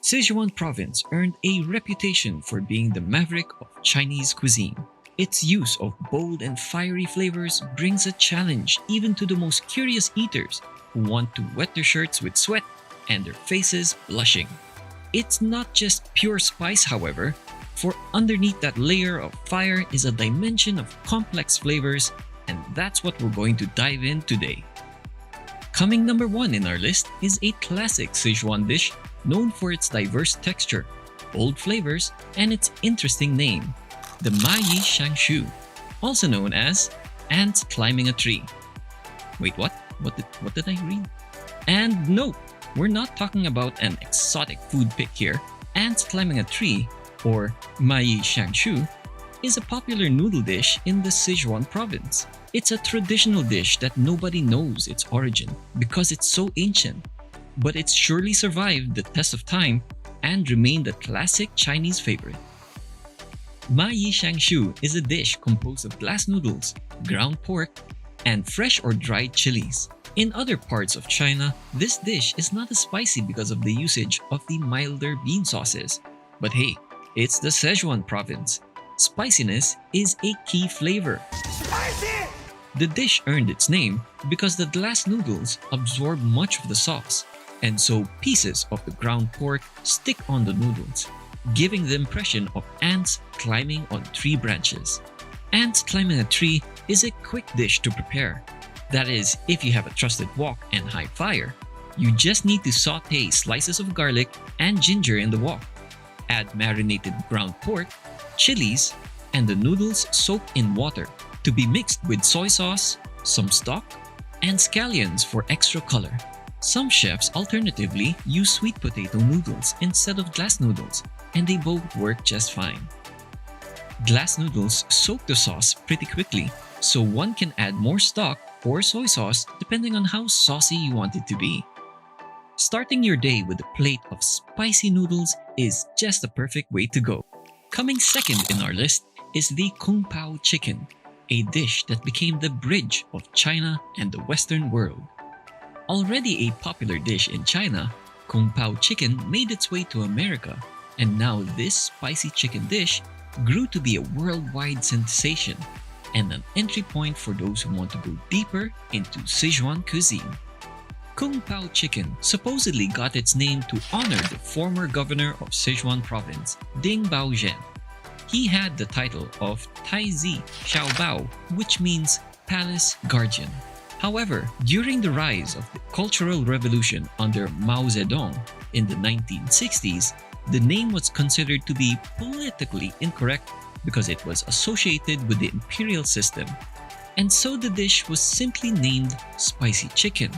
Sichuan Province earned a reputation for being the maverick of Chinese cuisine. Its use of bold and fiery flavors brings a challenge even to the most curious eaters who want to wet their shirts with sweat and their faces blushing. It's not just pure spice, however, for underneath that layer of fire is a dimension of complex flavors, and that's what we're going to dive in today. Coming number 1 in our list is a classic Sichuan dish known for its diverse texture, bold flavors, and its interesting name, the Shang, also known as ants climbing a tree. Wait, what? What did I read? And no, we're not talking about an exotic food pick here. Ants climbing a tree, or Shang, is a popular noodle dish in the Sichuan province. It's a traditional dish that nobody knows its origin because it's so ancient, but it's surely survived the test of time and remained a classic Chinese favorite. Shang is a dish composed of glass noodles, ground pork, and fresh or dried chilies. In other parts of China, this dish is not as spicy because of the usage of the milder bean sauces. But hey, it's the Sichuan province. Spiciness is a key flavor. Spicy! The dish earned its name because the glass noodles absorb much of the sauce, and so pieces of the ground pork stick on the noodles, giving the impression of ants climbing on tree branches. Ants climbing a tree is a quick dish to prepare. That is, if you have a trusted wok and high fire, you just need to saute slices of garlic and ginger in the wok. Add marinated ground pork, chilies, and the noodles soaked in water to be mixed with soy sauce, some stock, and scallions for extra color. Some chefs alternatively use sweet potato noodles instead of glass noodles, and they both work just fine. Glass noodles soak the sauce pretty quickly, so one can add more stock or soy sauce depending on how saucy you want it to be. Starting your day with a plate of spicy noodles is just the perfect way to go. Coming second in our list is the Pao Chicken, a dish that became the bridge of China and the Western world. Already a popular dish in China, Pao Chicken made its way to America, and now this spicy chicken dish grew to be a worldwide sensation and an entry point for those who want to go deeper into Sichuan cuisine. Pao Chicken supposedly got its name to honor the former governor of Sichuan Province, Ding Baozhen. He had the title of Taizi Xiaobao, which means Palace Guardian. However, during the rise of the Cultural Revolution under Mao Zedong in the 1960s, the name was considered to be politically incorrect because it was associated with the imperial system, and so the dish was simply named Spicy Chicken,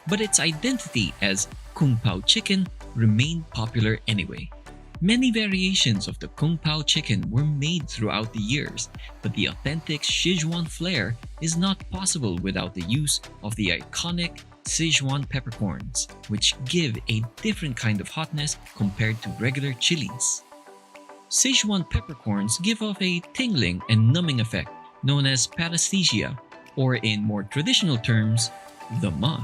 but its identity as Pao Chicken remained popular anyway. Many variations of the Pao Chicken were made throughout the years, but the authentic Sichuan flair is not possible without the use of the iconic Sichuan peppercorns, which give a different kind of hotness compared to regular chilies. Sichuan peppercorns give off a tingling and numbing effect known as paresthesia, or in more traditional terms, the ma.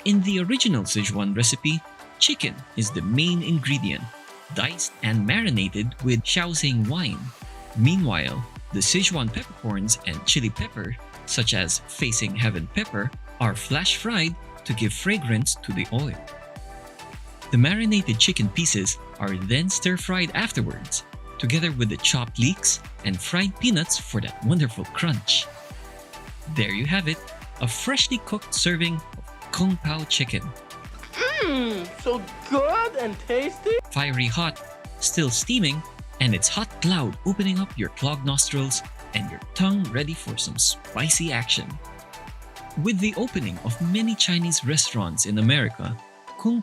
In the original Sichuan recipe, chicken is the main ingredient, diced and marinated with Shaoxing wine. Meanwhile, the Sichuan peppercorns and chili pepper, such as Facing Heaven pepper, are flash fried to give fragrance to the oil. The marinated chicken pieces are then stir-fried afterwards, together with the chopped leeks and fried peanuts for that wonderful crunch. There you have it, a freshly cooked serving of Pao Chicken. So good and tasty. Fiery hot, still steaming, and its hot cloud opening up your clogged nostrils and your tongue ready for some spicy action. With the opening of many Chinese restaurants in America,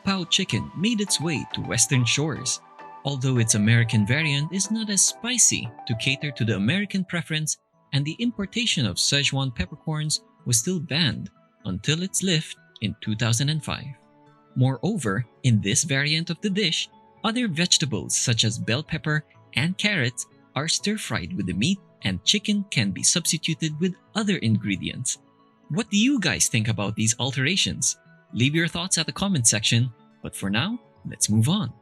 Pao Chicken made its way to Western shores. Although its American variant is not as spicy to cater to the American preference, and the importation of Sichuan peppercorns was still banned until its lift in 2005. Moreover, in this variant of the dish, other vegetables such as bell pepper and carrots are stir-fried with the meat, and chicken can be substituted with other ingredients. What do you guys think about these alterations? Leave your thoughts at the comment section, but for now, let's move on.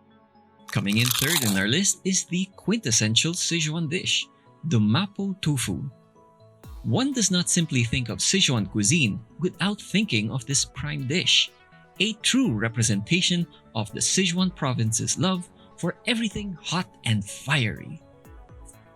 Coming in third on our list is the quintessential Sichuan dish, the Mapo Tofu. One does not simply think of Sichuan cuisine without thinking of this prime dish, a true representation of the Sichuan province's love for everything hot and fiery.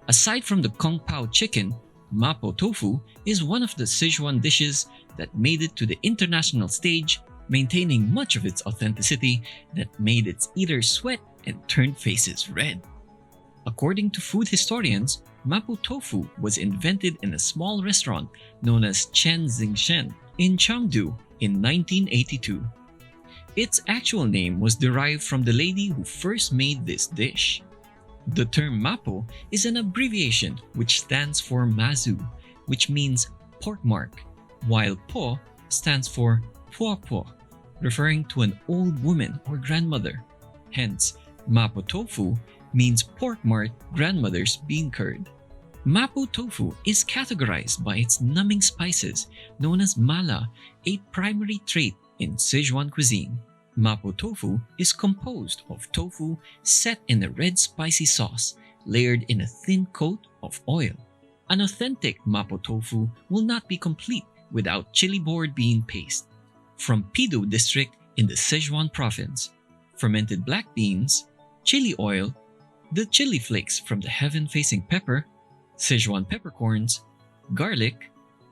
Aside from the Pao Chicken, Mapo Tofu is one of the Sichuan dishes that made it to the international stage, maintaining much of its authenticity that made its eaters sweat and turn faces red. According to food historians, Mapo Tofu was invented in a small restaurant known as Chen Zingshen in Chengdu in 1982. Its actual name was derived from the lady who first made this dish. The term Mapo is an abbreviation which stands for Mazu, which means pork mark, while Po stands for Po Po, referring to an old woman or grandmother. Hence, Mapo Tofu means pork-marked grandmother's bean curd. Mapo Tofu is categorized by its numbing spices known as mala, a primary trait in Sichuan cuisine. Mapo Tofu is composed of tofu set in a red spicy sauce layered in a thin coat of oil. An authentic Mapo Tofu will not be complete without chili board bean paste from Pido district in the Sichuan Province, fermented black beans, chili oil, the chili flakes from the heaven-facing pepper, Sichuan peppercorns, garlic,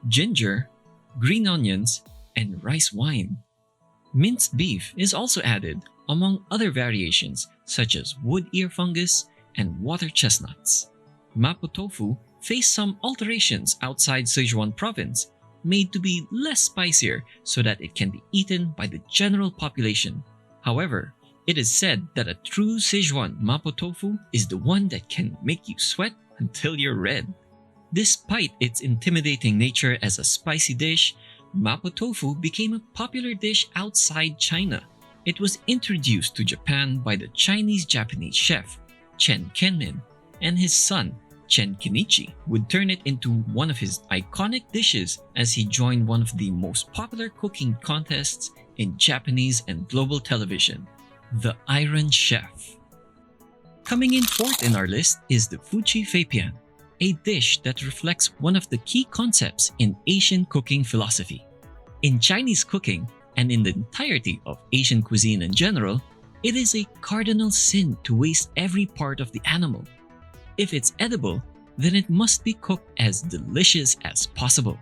ginger, green onions, and rice wine. Minced beef is also added, among other variations such as wood ear fungus and water chestnuts. Mapo Tofu faced some alterations outside Sichuan Province, made to be less spicier so that it can be eaten by the general population. However, it is said that a true Sichuan Mapo Tofu is the one that can make you sweat until you're red. Despite its intimidating nature as a spicy dish, Mapo Tofu became a popular dish outside China. It was introduced to Japan by the Chinese-Japanese chef Chen Kenmin, and his son Chen Kenichi would turn it into one of his iconic dishes as he joined one of the most popular cooking contests in Japanese and global television, the Iron Chef. Coming in fourth in our list is the Fuqi Feipian, a dish that reflects one of the key concepts in Asian cooking philosophy. In Chinese cooking, and in the entirety of Asian cuisine in general, it is a cardinal sin to waste every part of the animal. If it's edible, then it must be cooked as delicious as possible.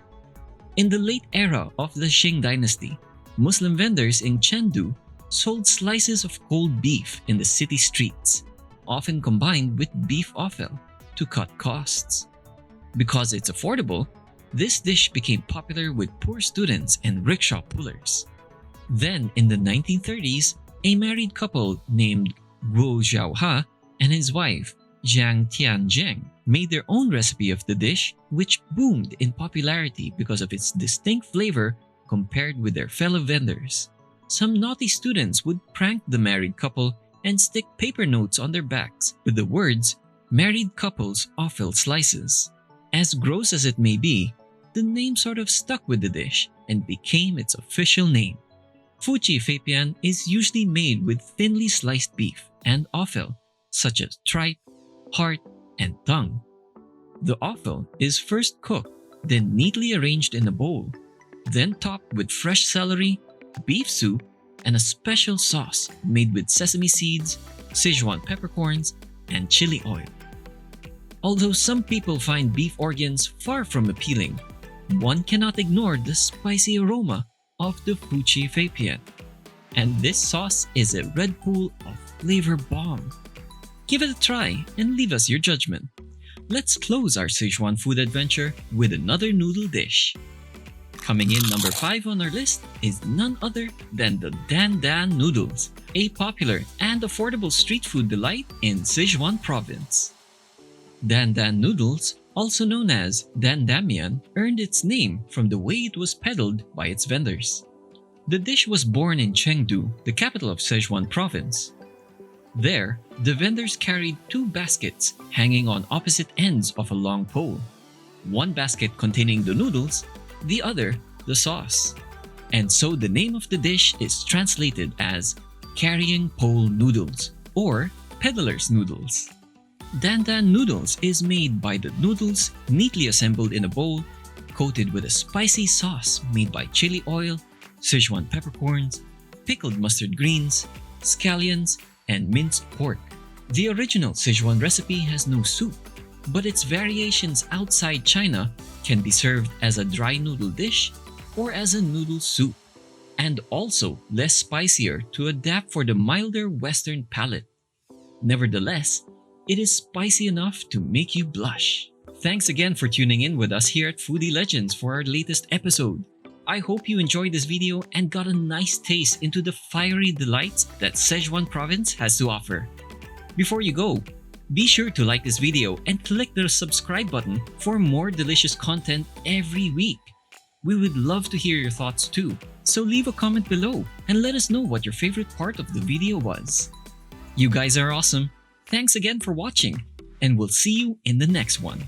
In the late era of the Shang dynasty, Muslim vendors in Chengdu sold slices of cold beef in the city streets, often combined with beef offal, to cut costs. Because it's affordable, this dish became popular with poor students and rickshaw pullers. Then, in the 1930s, a married couple named Guo Zhaoha and his wife, Zhang Tianzheng, made their own recipe of the dish, which boomed in popularity because of its distinct flavor compared with their fellow vendors. Some naughty students would prank the married couple and stick paper notes on their backs with the words, "Married couples offal slices." As gross as it may be, the name sort of stuck with the dish and became its official name. Fuqi Feipian is usually made with thinly sliced beef and offal, such as tripe, heart, and tongue. The offal is first cooked, then neatly arranged in a bowl, then topped with fresh celery, beef soup, and a special sauce made with sesame seeds, Sichuan peppercorns, and chili oil. Although some people find beef organs far from appealing, one cannot ignore the spicy aroma of the Fuqi Feipian. And this sauce is a red pool of flavor bomb. Give it a try and leave us your judgment. Let's close our Sichuan food adventure with another noodle dish. Coming in number 5 on our list is none other than the Dandan Noodles, a popular and affordable street food delight in Sichuan Province. Dandan Noodles, also known as Dandamian, earned its name from the way it was peddled by its vendors. The dish was born in Chengdu, the capital of Sichuan Province. There, the vendors carried 2 baskets hanging on opposite ends of a long pole. One basket containing the noodles, the other the sauce. And so the name of the dish is translated as carrying pole noodles or peddler's noodles. Dandan Noodles is made by the noodles neatly assembled in a bowl, coated with a spicy sauce made by chili oil, Sichuan peppercorns, pickled mustard greens, scallions, and minced pork. The original Sichuan recipe has no soup, but its variations outside China can be served as a dry noodle dish or as a noodle soup, and also less spicier to adapt for the milder Western palate. Nevertheless, it is spicy enough to make you blush. Thanks again for tuning in with us here at Foodie Legends for our latest episode. I hope you enjoyed this video and got a nice taste into the fiery delights that Sichuan Province has to offer. Before you go, be sure to like this video and click the subscribe button for more delicious content every week. We would love to hear your thoughts too, so leave a comment below and let us know what your favorite part of the video was. You guys are awesome. Thanks again for watching, and we'll see you in the next one.